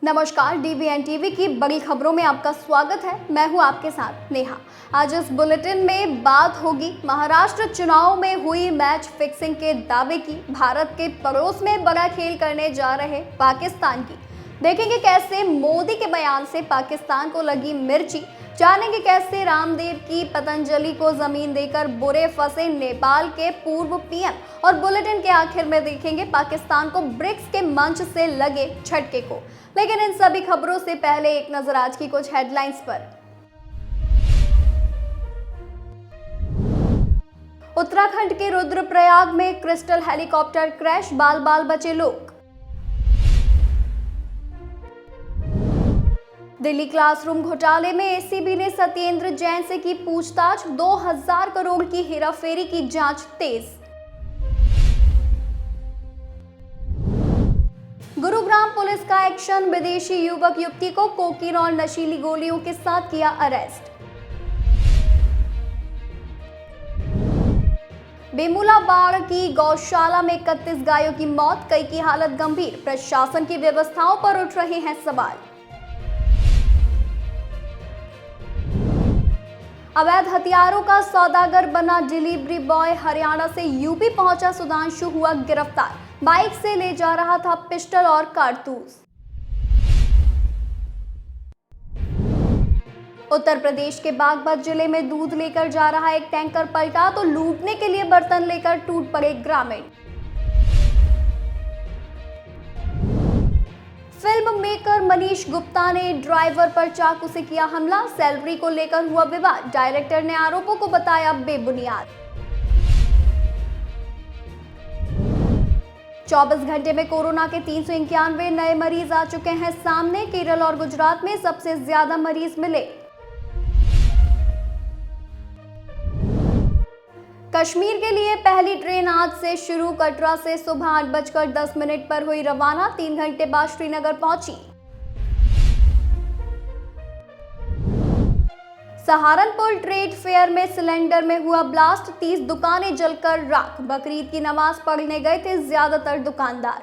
नमस्कार, डीवीएन टीवी की बड़ी खबरों में आपका स्वागत है। मैं हूं आपके साथ नेहा। आज इस बुलेटिन में बात होगी महाराष्ट्र चुनाव में हुई मैच फिक्सिंग के दावे की, भारत के पड़ोस में बड़ा खेल करने जा रहे पाकिस्तान की। देखेंगे कैसे मोदी के बयान से पाकिस्तान को लगी मिर्ची, जानेंगे कैसे रामदेव की पतंजलि को जमीन देकर बुरे फंसे नेपाल के पूर्व पीएम, और बुलेटिन के आखिर में देखेंगे पाकिस्तान को ब्रिक्स के मंच से लगे झटके को। लेकिन इन सभी खबरों से पहले एक नजर आज की कुछ हेडलाइंस पर। उत्तराखंड के रुद्रप्रयाग में क्रिस्टल हेलीकॉप्टर क्रैश, बाल बाल बचे लोग। दिल्ली क्लासरूम घोटाले में एसीबी ने सत्येंद्र जैन से की पूछताछ, 2000 करोड़ की हेराफेरी की जांच तेज। गुरुग्राम पुलिस का एक्शन, विदेशी युवक युवती को कोकीन और नशीली गोलियों के साथ किया अरेस्ट। बेमुला बाढ़ की गौशाला में 31 गायों की मौत, कई की हालत गंभीर, प्रशासन की व्यवस्थाओं पर उठ रहे हैं सवाल। अवैध हथियारों का सौदागर बना डिलीवरी बॉय, हरियाणा से यूपी पहुंचा सुधांशु हुआ गिरफ्तार, बाइक से ले जा रहा था पिस्टल और कारतूस। उत्तर प्रदेश के बागपत जिले में दूध लेकर जा रहा एक टैंकर पलटा तो लूटने के लिए बर्तन लेकर टूट पड़े ग्रामीण। फिल्म मेकर मनीष गुप्ता ने ड्राइवर पर चाकू से किया हमला, सैलरी को लेकर हुआ विवाद, डायरेक्टर ने आरोपों को बताया बेबुनियाद। 24 घंटे में कोरोना के 391 नए मरीज आ चुके हैं सामने, केरल और गुजरात में सबसे ज्यादा मरीज मिले। कश्मीर के लिए पहली ट्रेन आज से शुरू, कटरा से सुबह 8:10 पर हुई रवाना, 3 घंटे बाद श्रीनगर पहुंची। सहारनपुर ट्रेड फेयर में सिलेंडर में हुआ ब्लास्ट, 30 दुकानें जलकर राख, बकरीद की नमाज पढ़ने गए थे ज्यादातर दुकानदार।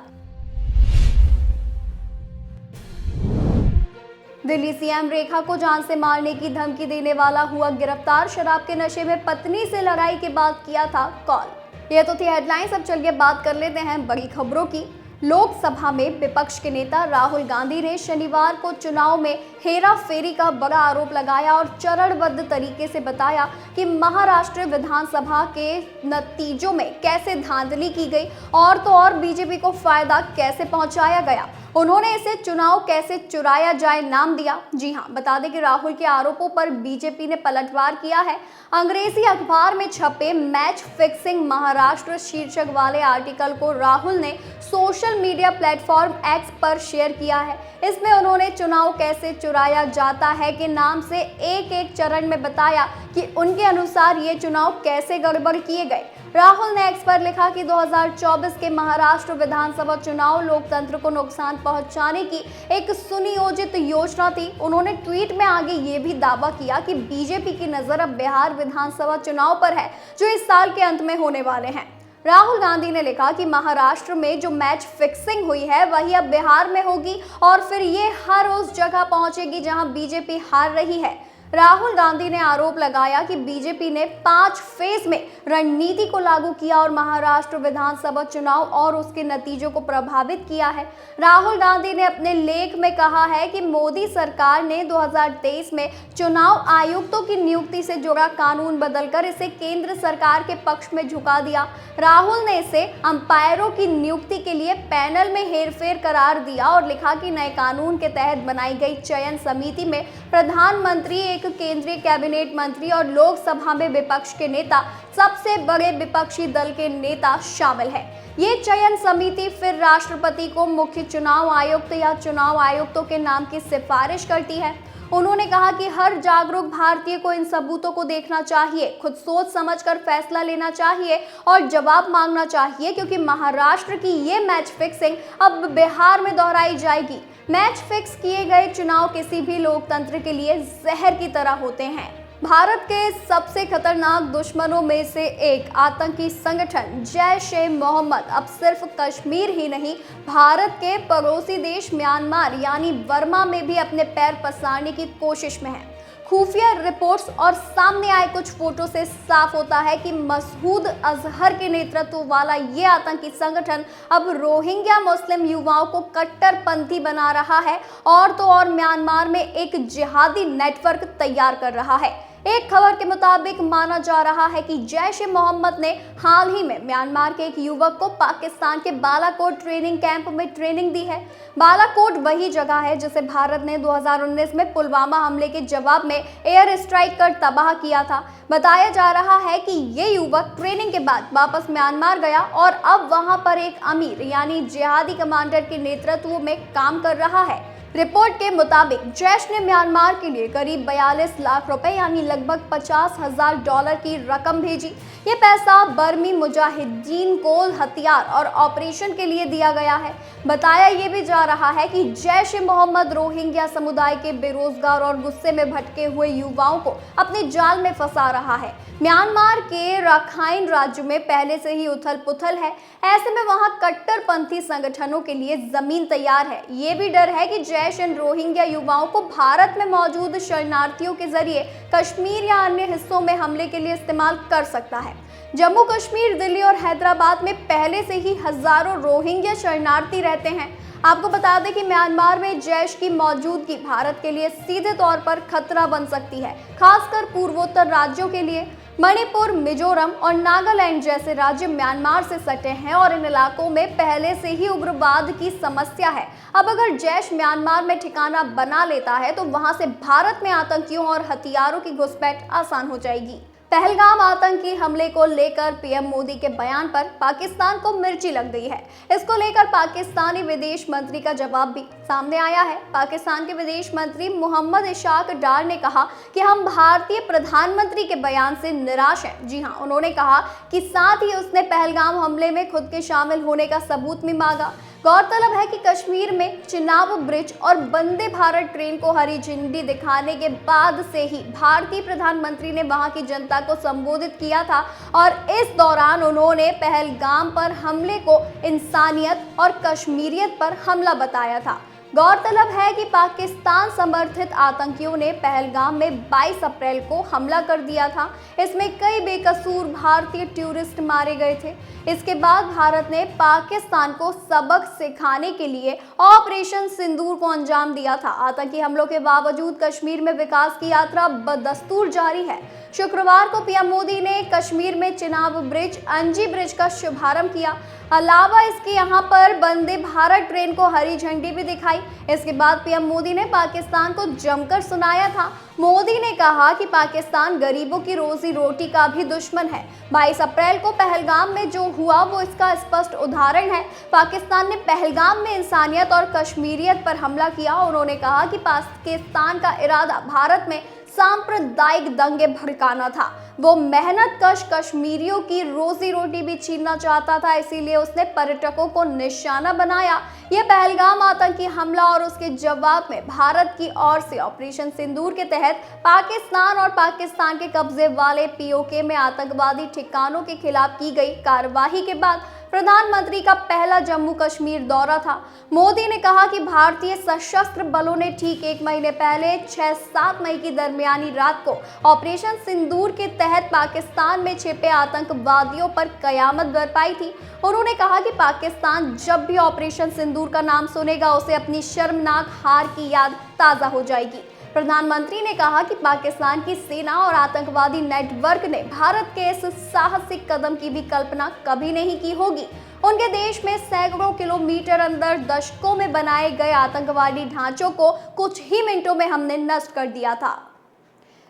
दिल्ली सीएम रेखा को जान से मारने की धमकी देने वाला हुआ गिरफ्तार, शराब के नशे में पत्नी से लड़ाई के बाद किया था कॉल। ये तो थी हेडलाइंस, अब चलिए बात कर लेते हैं बड़ी खबरों की। लोकसभा में विपक्ष के नेता राहुल गांधी ने शनिवार को चुनाव में हेरा फेरी का बड़ा आरोप लगाया और चरणबद्ध तरीके से बताया कि महाराष्ट्र विधानसभा के नतीजों में कैसे धांधली की गई और तो और बीजेपी को फायदा कैसे पहुंचाया गया। उन्होंने इसे चुनाव कैसे चुराया जाए नाम दिया। जी हां, बता दें कि राहुल के आरोपों पर बीजेपी ने पलटवार किया है। अंग्रेजी अखबार में छपे मैच फिक्सिंग महाराष्ट्र शीर्षक वाले आर्टिकल को राहुल ने सोशल मीडिया प्लेटफॉर्म एक्स पर शेयर किया है। इसमें उन्होंने चुनाव कैसे चुराया जाता है के नाम से एक एक चरण में बताया कि उनके अनुसार ये चुनाव कैसे गड़बड़ किए गए। राहुल ने एक्स पर लिखा कि 2024 के महाराष्ट्र विधानसभा चुनाव लोकतंत्र को नुकसान पहुंचाने की एक सुनियोजित योजना थी। उन्होंने ट्वीट में आगे ये भी दावा किया कि बीजेपी की नजर अब बिहार विधानसभा चुनाव पर है, जो इस साल के अंत में होने वाले हैं। राहुल गांधी ने लिखा कि महाराष्ट्र में जो मैच फिक्सिंग हुई है वही अब बिहार में होगी और फिर ये हर उस जगह पहुंचेगी जहां बीजेपी हार रही है। राहुल गांधी ने आरोप लगाया कि बीजेपी ने 5 फेज में रणनीति को लागू किया और महाराष्ट्र विधानसभा चुनाव और उसके नतीजों को प्रभावित किया है। राहुल गांधी ने अपने लेख में कहा है कि मोदी सरकार ने 2023 में चुनाव आयुक्तों की नियुक्ति से जुड़ा कानून बदलकर इसे केंद्र सरकार के पक्ष में झुका दिया। राहुल ने इसे अंपायरों की नियुक्ति के लिए पैनल में हेरफेर करार दिया और लिखा कि नए कानून के तहत बनाई गई चयन समिति में प्रधानमंत्री, एक केंद्रीय कैबिनेट मंत्री और लोकसभा में विपक्ष के नेता, सबसे बड़े विपक्षी दल के नेता शामिल है। ये चयन समिति फिर राष्ट्रपति को मुख्य चुनाव आयुक्त या चुनाव आयुक्तों के नाम की सिफारिश करती है। उन्होंने कहा कि हर जागरूक भारतीय को इन सबूतों को देखना चाहिए, खुद सोच समझकर फैसला लेना चाहिए और जवाब मांगना चाहिए, क्योंकि महाराष्ट्र की ये मैच फिक्सिंग अब बिहार में दोहराई जाएगी। मैच फिक्स किए गए चुनाव किसी भी लोकतंत्र के लिए जहर की तरह होते हैं। भारत के सबसे खतरनाक दुश्मनों में से एक आतंकी संगठन जैश ए मोहम्मद अब सिर्फ कश्मीर ही नहीं, भारत के पड़ोसी देश म्यांमार यानी बर्मा में भी अपने पैर पसारने की कोशिश में है। खुफिया रिपोर्ट्स और सामने आए कुछ फोटो से साफ होता है कि मसूद अजहर के नेतृत्व वाला ये आतंकी संगठन अब रोहिंग्या मुस्लिम युवाओं को कट्टरपंथी बना रहा है और तो और म्यांमार में एक जिहादी नेटवर्क तैयार कर रहा है। एक खबर के मुताबिक माना जा रहा है कि जैश ए मोहम्मद ने हाल ही में म्यांमार के एक युवक को पाकिस्तान के बालाकोट ट्रेनिंग कैंप में ट्रेनिंग दी है। बालाकोट वही जगह है जिसे भारत ने 2019 में पुलवामा हमले के जवाब में एयर स्ट्राइक कर तबाह किया था। बताया जा रहा है कि ये युवक ट्रेनिंग के बाद वापस म्यांमार गया और अब वहां पर एक अमीर यानी जिहादी कमांडर के नेतृत्व में काम कर रहा है। रिपोर्ट के मुताबिक जैश ने म्यांमार के लिए करीब 42 लाख रुपए यानी लगभग $50,000 की रकम भेजी। ये पैसा बर्मी मुजाहिदीन को हथियार और ऑपरेशन के लिए दिया गया है। बताया ये भी जा रहा है कि जैश ए मोहम्मद रोहिंग्या समुदाय के बेरोजगार और गुस्से में भटके हुए युवाओं को अपने जाल में फंसा रहा है। म्यांमार के राखाइन राज्य में पहले से ही उथल पुथल है, ऐसे में वहां कट्टरपंथी संगठनों के लिए जमीन तैयार है। ये भी डर है कि जैश इन रोहिंग्या युवाओं को भारत में मौजूद शरणार्थियों के जरिए कश्मीर या अन्य हिस्सों में हमले के लिए इस्तेमाल कर सकता है। जम्मू कश्मीर, दिल्ली और हैदराबाद में पहले से ही हजारों रोहिंग्या शरणार्थी रहते हैं। आपको बता दें कि म्यांमार में जैश की मौजूदगी भारत के लिए सीधे तौर पर खतरा बन सकती है, खासकर पूर्वोत्तर राज्यों के लिए। मणिपुर, मिजोरम और नागालैंड जैसे राज्य म्यांमार से सटे हैं और इन इलाकों में पहले से ही उग्रवाद की समस्या है। अब अगर जैश म्यांमार में ठिकाना बना लेता है तो वहां से भारत में आतंकियों और हथियारों की घुसपैठ आसान हो जाएगी। पहलगाम आतंकी हमले को लेकर पीएम मोदी के बयान पर पाकिस्तान को मिर्ची लग गई है। इसको लेकर पाकिस्तानी विदेश मंत्री का जवाब भी सामने आया है। पाकिस्तान के विदेश मंत्री मोहम्मद इशाक डार ने कहा कि हम भारतीय प्रधानमंत्री के बयान से निराश हैं। जी हां, उन्होंने कहा कि साथ ही उसने पहलगाम हमले में खुद के शामिल होने का सबूत भी मांगा। गौरतलब है कि कश्मीर में चिनाब ब्रिज और वंदे भारत ट्रेन को हरी झंडी दिखाने के बाद से ही भारतीय प्रधानमंत्री ने वहां की जनता को संबोधित किया था और इस दौरान उन्होंने पहलगाम पर हमले को इंसानियत और कश्मीरियत पर हमला बताया था। गौरतलब है कि पाकिस्तान समर्थित आतंकियों ने पहलगाम में 22 अप्रैल को हमला कर दिया था। इसमें कई बेकसूर भारतीय टूरिस्ट मारे गए थे। इसके बाद भारत ने पाकिस्तान को सबक सिखाने के लिए ऑपरेशन सिंदूर को अंजाम दिया था। आतंकी हमलों के बावजूद कश्मीर में विकास की यात्रा बदस्तूर जारी है। शुक्रवार को पीएम मोदी ने कश्मीर में चिनाब ब्रिज, अंजी ब्रिज का शुभारंभ किया। अलावा इसके यहाँ पर वंदे भारत ट्रेन को हरी झंडी भी दिखाई। इसके बाद पीएम मोदी ने पाकिस्तान को जमकर सुनाया था। मोदी ने कहा कि पाकिस्तान गरीबों की रोजी रोटी का भी दुश्मन है। 22 अप्रैल को पहलगाम में जो हुआ वो इसका स्पष्ट उदाहरण है। पाकिस्तान ने पहलगाम में इंसानियत और कश्मीरियत पर हमला किया। उन्होंने कहा कि पाकिस्तान का इरादा भारत में सांप्रदायिक दंगे भड़काना था। वो मेहनत कश कश्मीरियों की रोजी रोटी भी छीनना चाहता था, इसीलिए उसने पर्यटकों को निशाना बनाया। ये पहलगाम आतंकी हमला और उसके जवाब में भारत की ओर से ऑपरेशन सिंदूर के तहत पाकिस्तान और पाकिस्तान के कब्जे वाले पीओके में आतंकवादी ठिकानों के खिलाफ की गई कार्रवाई के बाद प्रधानमंत्री का पहला जम्मू कश्मीर दौरा था। मोदी ने कहा कि भारतीय सशस्त्र बलों ने ठीक 1 महीने पहले 6-7 मई की दरमियानी रात को ऑपरेशन सिंदूर के तहत पाकिस्तान में छिपे आतंकवादियों पर कयामत बरपाई थी। उन्होंने कहा कि पाकिस्तान जब भी ऑपरेशन सिंदूर का नाम सुनेगा उसे अपनी शर्मनाक हार की याद ताज़ा हो जाएगी। प्रधानमंत्री ने कहा कि पाकिस्तान की सेना और आतंकवादी नेटवर्क ने भारत के इस साहसिक कदम की भी कल्पना कभी नहीं की होगी। उनके देश में सैकड़ों किलोमीटर अंदर दशकों में बनाए गए आतंकवादी ढांचों को कुछ ही मिनटों में हमने नष्ट कर दिया था।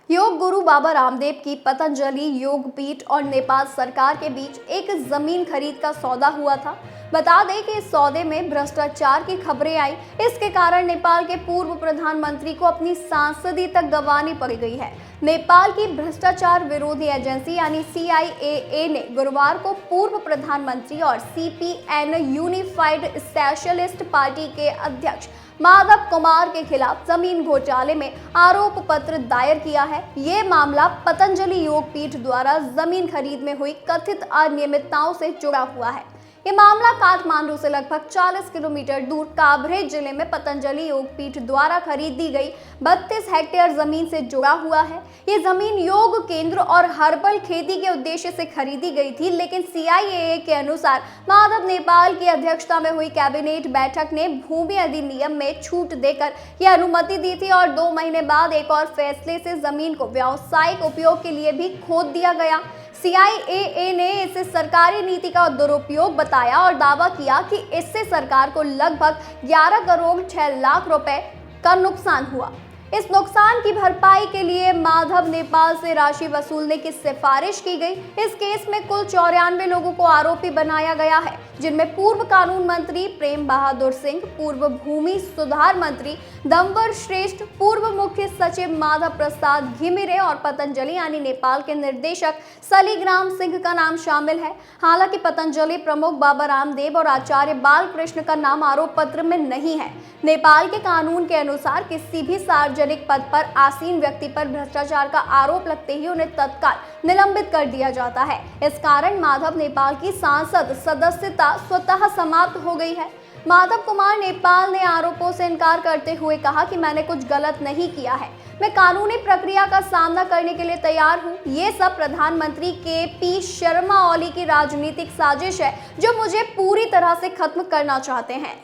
योग गुरु बाबा रामदेव की पतंजलि योग पीठ और नेपाल सरकार के बीच एक जमीन खरीद का सौदा हुआ था। बता दें कि इस सौदे में भ्रष्टाचार की खबरें आई। इसके कारण नेपाल के पूर्व प्रधानमंत्री को अपनी सांसदी तक गंवानी पड़ गई है। नेपाल की भ्रष्टाचार विरोधी एजेंसी यानी CIAA ने गुरुवार को पूर्व प्रधानमंत्री और CPN यूनिफाइड सोशलिस्ट पार्टी के अध्यक्ष माधव कुमार के खिलाफ जमीन घोटाले में आरोप पत्र दायर किया है। ये मामला पतंजलि योग पीठ द्वारा जमीन खरीद में हुई कथित अनियमितताओं से जुड़ा हुआ है। ये मामला काठमांडू से लगभग 40 किलोमीटर दूर काभ्रे जिले में पतंजलि योग पीठ द्वारा खरीदी गई 32 हेक्टेयर जमीन से जुड़ा हुआ है। ये जमीन योग केंद्र और हर्बल खेती के उद्देश्य से खरीदी गई थी, लेकिन सीआईएए के अनुसार माधव नेपाल की अध्यक्षता में हुई कैबिनेट बैठक ने भूमि अधिनियम में छूट देकर यह अनुमति दी थी और 2 महीने बाद एक और फैसले से जमीन को व्यावसायिक उपयोग के लिए भी खोद दिया गया। सीआईएए ने इसे सरकारी नीति का दुरुपयोग बताया और दावा किया कि इससे सरकार को लगभग 11 करोड़ 6 लाख रुपए का नुकसान हुआ। इस नुकसान की भरपाई के लिए माधव नेपाल से राशि वसूलने की सिफारिश की गई। इस केस में कुल 94 लोगों को आरोपी बनाया गया है, जिनमें पूर्व कानून मंत्री प्रेम बहादुर सिंह, पूर्व भूमि सुधार मंत्री दंवर श्रेष्ठ, पूर्व मुख्य सचिव माधव प्रसाद घिमिरे और पतंजलि यानी नेपाल के निर्देशक सलीग्राम सिंह का नाम शामिल है। हालांकि पतंजलि प्रमुख बाबा रामदेव और आचार्य बालकृष्ण का नाम आरोप पत्र में नहीं है। नेपाल के कानून के अनुसार किसी भी सार्वजनिक पद पर आसीन व्यक्ति पर भ्रष्टाचार का आरोप लगते ही उन्हें तत्काल निलंबित कर दिया जाता है। इस कारण माधव नेपाल की सांसद सदस्यता स्वतः समाप्त हो गई है। माधव कुमार नेपाल ने आरोपों से इनकार करते हुए कहा कि मैंने कुछ गलत नहीं किया है, मैं कानूनी प्रक्रिया का सामना करने के लिए तैयार हूँ। ये सब प्रधानमंत्री केपी शर्मा ओली की राजनीतिक साजिश है, जो मुझे पूरी तरह से खत्म करना चाहते हैं।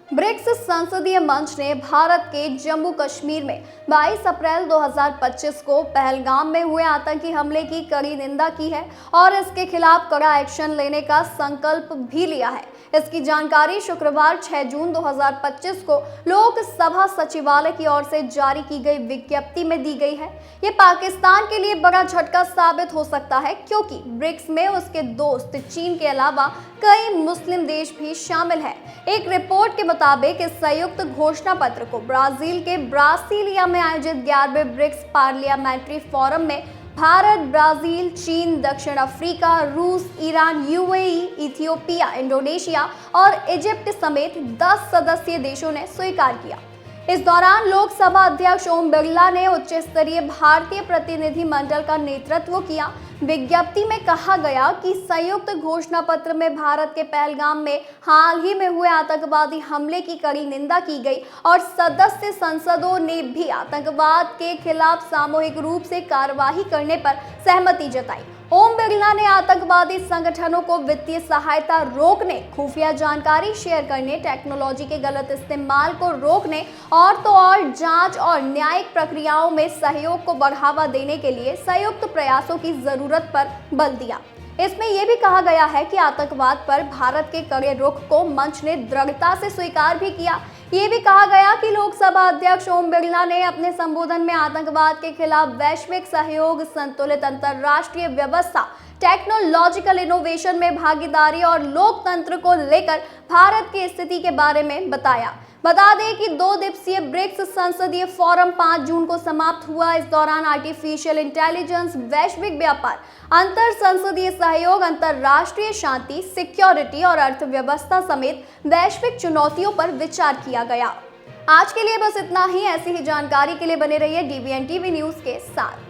ब्रिक्स संसदीय मंच ने भारत के जम्मू कश्मीर में 22 अप्रैल 2025 को पहलगाम में हुए आतंकी हमले की कड़ी निंदा की है और इसके खिलाफ कड़ा एक्शन लेने का संकल्प भी लिया है। इसकी जानकारी शुक्रवार 6 जून 2025 को लोकसभा सचिवालय की ओर से जारी की गई विज्ञप्ति में दी गई है। ये पाकिस्तान के लिए बड़ा झटका साबित हो सकता है, क्योंकि ब्रिक्स में उसके दोस्त चीन के अलावा कई मुस्लिम देश भी शामिल हैं। एक रिपोर्ट के मुताबिक इस संयुक्त घोषणा पत्र को ब्राजील के ब्रासिलिया में आयोजित 11वें ब्रिक्स पार्लियामेंट्री फोरम में भारत, ब्राजील, चीन, दक्षिण अफ्रीका, रूस, ईरान, यूएई, इथियोपिया, इंडोनेशिया और इजिप्ट समेत 10 सदस्यीय देशों ने स्वीकार किया। इस दौरान लोकसभा अध्यक्ष ओम बिरला ने उच्च स्तरीय भारतीय प्रतिनिधि मंडल का नेतृत्व किया। विज्ञप्ति में कहा गया कि संयुक्त घोषणा पत्र में भारत के पहलगाम में हाल ही में हुए आतंकवादी हमले की कड़ी निंदा की गई और सदस्य संसदों ने भी आतंकवाद के खिलाफ सामूहिक रूप से कार्यवाही करने पर सहमति जताई। ओम बिरला ने आतंकवादी संगठनों को वित्तीय सहायता रोकने, खुफिया जानकारी शेयर करने, टेक्नोलॉजी के गलत इस्तेमाल को रोकने और तो और जांच और न्यायिक प्रक्रियाओं में सहयोग को बढ़ावा देने के लिए संयुक्त प्रयासों की जरूरत पर बल दिया। इसमें यह भी कहा गया है कि आतंकवाद पर भारत के कड़े रुख को मंच ने दृढ़ता से स्वीकार भी किया। ये भी कहा गया कि लोकसभा अध्यक्ष ओम बिरला ने अपने संबोधन में आतंकवाद के खिलाफ वैश्विक सहयोग, संतुलित अंतर्राष्ट्रीय व्यवस्था, टेक्नोलॉजिकल इनोवेशन में भागीदारी और लोकतंत्र को लेकर भारत की स्थिति के बारे में बताया। बता दें कि 2 दिवसीय ब्रिक्स संसदीय फोरम 5 जून को समाप्त हुआ। इस दौरान आर्टिफिशियल इंटेलिजेंस, वैश्विक व्यापार, अंतर संसदीय सहयोग, अंतर्राष्ट्रीय शांति, सिक्योरिटी और अर्थव्यवस्था समेत वैश्विक चुनौतियों पर विचार किया गया। आज के लिए बस इतना ही। ऐसी ही जानकारी के लिए बने रहिए DBN TV न्यूज के साथ।